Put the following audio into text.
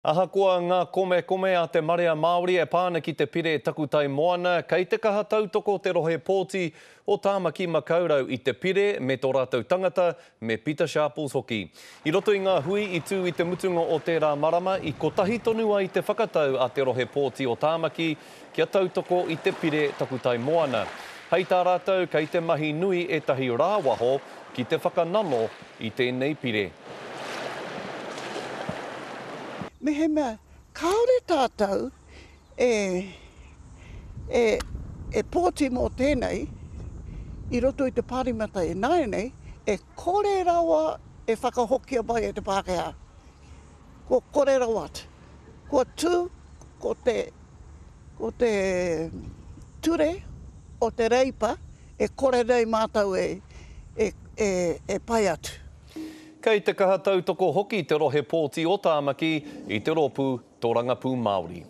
Ahakoa ngā kome a te marea Māori e pāna ki te pire takutai moana, kei te kaha tautoko te rohe pōti o Tāmaki Makaurau i te pire me tō rātou tangata me Peter Sharples hoki. I roto i ngā hui i tū i te mutunga o tērā marama i kotahi tonua i te whakatau a te rohe pōti o Tāmaki kia tautoko i te pire takutai moana. Hei tā rātou, kei te mahi nui e tahi rāwaho ki te whakanano i tēnei pire. Me he mea, kaore tātou e pōti mō tēnei, i roto i te pārimata e nai nei, e kore rawa e whakahokia mai e te Pākehā. Ko kore rawa atu. Ko tū, ko te ture o te reipa, e kore nei mātou e pai atu. Kei te kaha tautoko hoki te rohe pōti o Tāmaki i te rōpū tō Rangapū Māori.